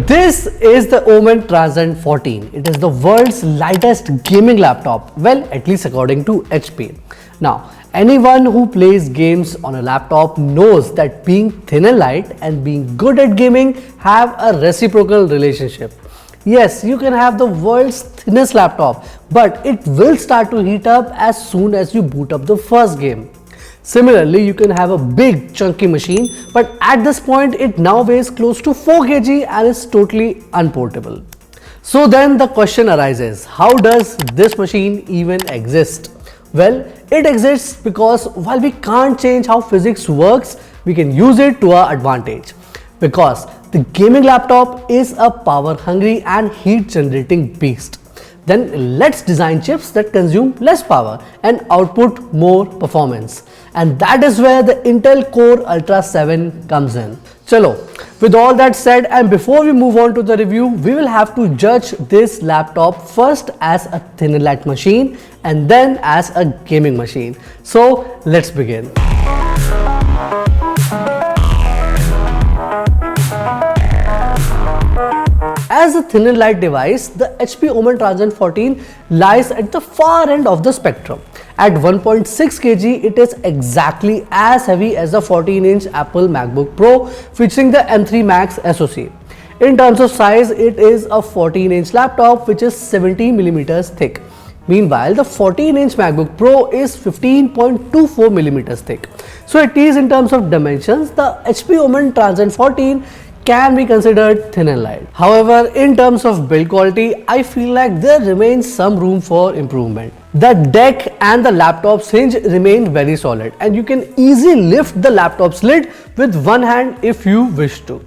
This is the Omen Transcend 14. It is the world's lightest gaming laptop, well, at least according to HP. Now, anyone who plays games on a laptop knows that being thin and light and being good at gaming have a reciprocal relationship. Yes, you can have the world's thinnest laptop, but it will start to heat up as soon as you boot up the first game. Similarly, you can have a big chunky machine, but at this point it now weighs close to 4 kg and is totally unportable. So then the question arises, how does this machine even exist? Well, it exists because while we can't change how physics works, we can use it to our advantage. Because the gaming laptop is a power hungry and heat generating beast. Then let's design chips that consume less power and output more performance. And that is where the Intel Core Ultra 7 comes in. Chalo, with all that said, and before we move on to the review, we will have to judge this laptop first as a thin and light machine and then as a gaming machine. So let's begin. As a thin and light device, the HP Omen Transcend 14 lies at the far end of the spectrum. At 1.6 kg, it is exactly as heavy as the 14-inch Apple MacBook Pro featuring the M3 Max SoC. In terms of size, it is a 14-inch laptop which is 70mm thick. Meanwhile, the 14-inch MacBook Pro is 15.24mm thick. So at least in terms of dimensions, the HP Omen Transcend 14 can be considered thin and light. However, in terms of build quality, I feel like there remains some room for improvement. The deck and the laptop's hinge remain very solid and you can easily lift the laptop's lid with one hand if you wish to.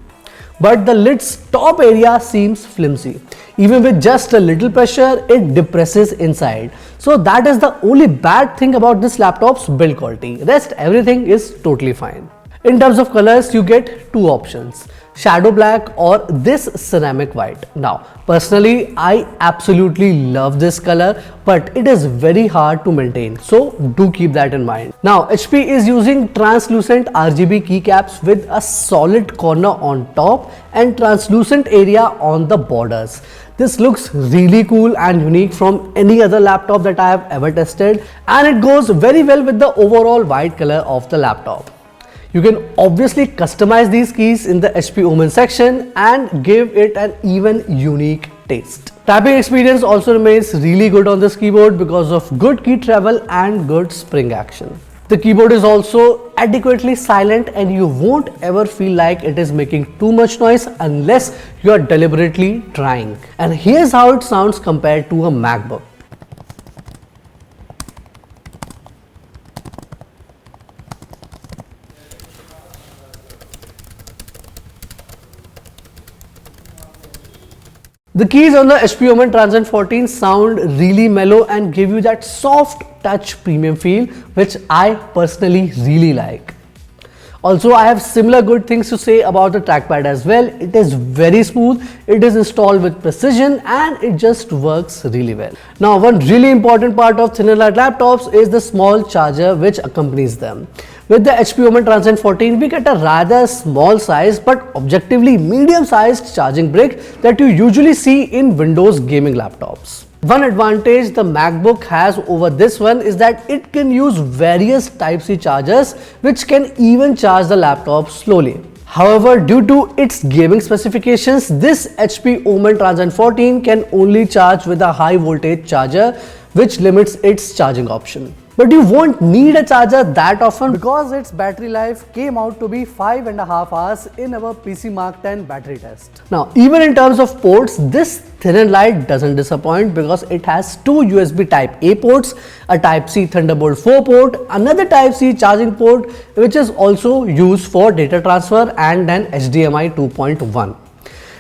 But the lid's top area seems flimsy. Even with just a little pressure, it depresses inside. So that is the only bad thing about this laptop's build quality. Rest everything is totally fine. In terms of colors, you get two options, shadow black or this ceramic white. Now, personally, I absolutely love this color, but it is very hard to maintain. So do keep that in mind. Now, HP is using translucent RGB keycaps with a solid corner on top and translucent area on the borders. This looks really cool and unique from any other laptop that I have ever tested, and it goes very well with the overall white color of the laptop. You can obviously customize these keys in the HP Omen section and give it an even unique taste. Tapping experience also remains really good on this keyboard because of good key travel and good spring action. The keyboard is also adequately silent and you won't ever feel like it is making too much noise unless you are deliberately trying. And here's how it sounds compared to a MacBook. The keys on the HP Omen Transcend 14 sound really mellow and give you that soft touch premium feel, which I personally really like. Also, I have similar good things to say about the trackpad as well. It is very smooth, it is installed with precision and it just works really well. Now, one really important part of thin and light laptops is the small charger which accompanies them. With the HP Omen Transcend 14, we get a rather small size but objectively medium sized charging brick that you usually see in Windows gaming laptops. One advantage the MacBook has over this one is that it can use various Type-C chargers which can even charge the laptop slowly. However, due to its gaming specifications, this HP Omen Transcend 14 can only charge with a high voltage charger which limits its charging option. But you won't need a charger that often because its battery life came out to be 5.5 hours in our PC Mark 10 battery test. Now, even in terms of ports, this thin and light doesn't disappoint because it has two USB Type A ports, a Type-C Thunderbolt 4 port, another Type-C charging port which is also used for data transfer, and an HDMI 2.1.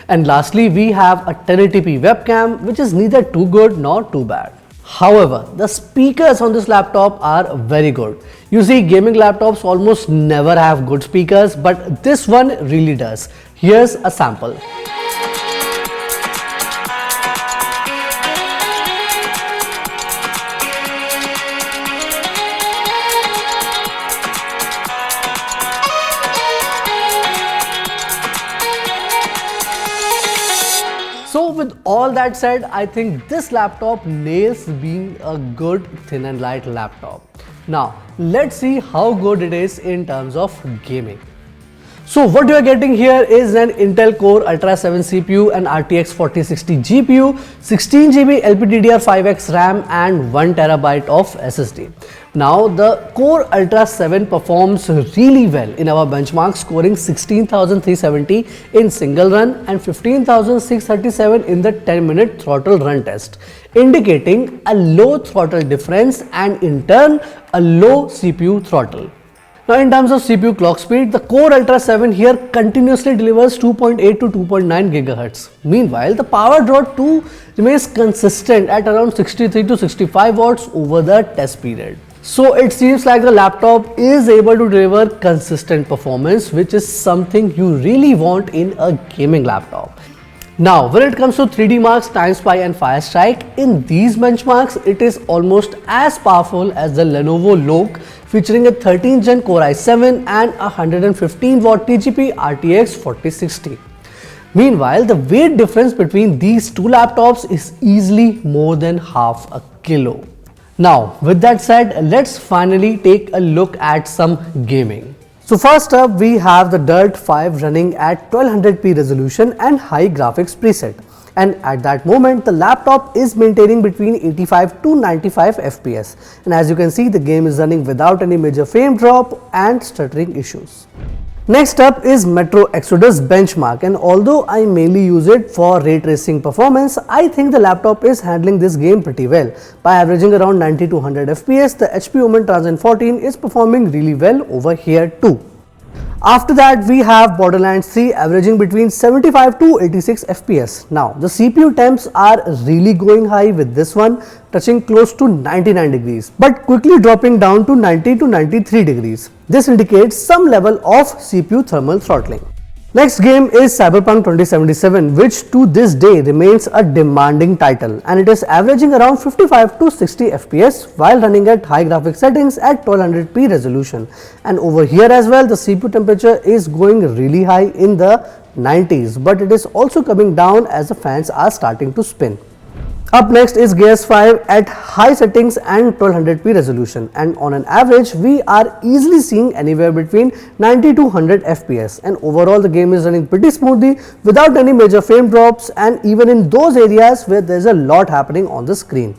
And lastly, we have a 1080p webcam which is neither too good nor too bad. However, the speakers on this laptop are very good. You see, gaming laptops almost never have good speakers, but this one really does. Here's a sample. So with all that said, I think this laptop nails being a good thin and light laptop. Now let's see how good it is in terms of gaming. So what you are getting here is an Intel Core Ultra 7 CPU, an RTX 4060 GPU, 16GB LPDDR5X RAM and 1TB of SSD. Now the Core Ultra 7 performs really well in our benchmark, scoring 16,370 in single run and 15,637 in the 10-minute throttle run test, indicating a low throttle difference and in turn a low CPU throttle. Now in terms of CPU clock speed, the Core Ultra 7 here continuously delivers 2.8 to 2.9 GHz. Meanwhile, the power draw too remains consistent at around 63 to 65 watts over the test period. So it seems like the laptop is able to deliver consistent performance, which is something you really want in a gaming laptop. Now, when it comes to 3D Mark's TimeSpy and Firestrike, in these benchmarks, it is almost as powerful as the Lenovo Loke, featuring a 13th Gen Core i7 and a 115W TGP RTX 4060. Meanwhile, the weight difference between these two laptops is easily more than half a kilo. Now, with that said, let's finally take a look at some gaming. So first up, we have the Dirt 5 running at 1200p resolution and high graphics preset. And at that moment, the laptop is maintaining between 85 to 95 FPS. And as you can see, the game is running without any major frame drop and stuttering issues. Next up is Metro Exodus benchmark, and although I mainly use it for ray tracing performance, I think the laptop is handling this game pretty well. By averaging around 90 to 100 FPS, the HP Omen Transcend 14 is performing really well over here too. After that, we have Borderlands 3 averaging between 75 to 86 FPS. Now, the CPU temps are really going high with this one, touching close to 99 degrees, but quickly dropping down to 90 to 93 degrees. This indicates some level of CPU thermal throttling. Next game is Cyberpunk 2077, which to this day remains a demanding title, and it is averaging around 55 to 60 FPS while running at high graphic settings at 1200p resolution. And over here as well, the CPU temperature is going really high in the 90s, but it is also coming down as the fans are starting to spin. Up next is Gears 5 at high settings and 1200p resolution, and on an average we are easily seeing anywhere between 90 to 100 FPS, and overall the game is running pretty smoothly without any major frame drops, and even in those areas where there is a lot happening on the screen.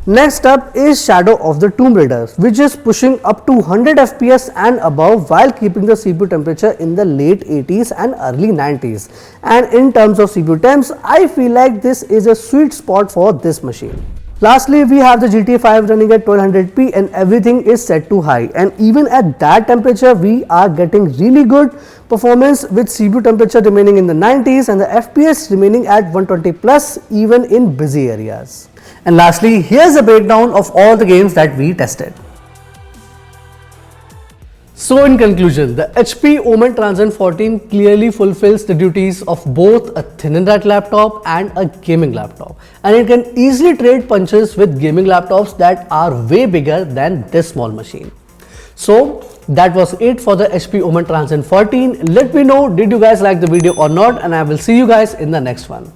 Next up is Shadow of the Tomb Raider, which is pushing up to 100 FPS and above while keeping the CPU temperature in the late 80s and early 90s. And in terms of CPU temps, I feel like this is a sweet spot for this machine. Lastly, we have the GTA 5 running at 1200p and everything is set to high, and even at that temperature we are getting really good performance with CPU temperature remaining in the 90s and the FPS remaining at 120 plus even in busy areas. And lastly, here's a breakdown of all the games that we tested. So in conclusion, the HP Omen Transcend 14 clearly fulfills the duties of both a thin and light laptop and a gaming laptop, and it can easily trade punches with gaming laptops that are way bigger than this small machine. So that was it for the HP Omen Transcend 14. Let me know, did you guys like the video or not, and I will see you guys in the next one.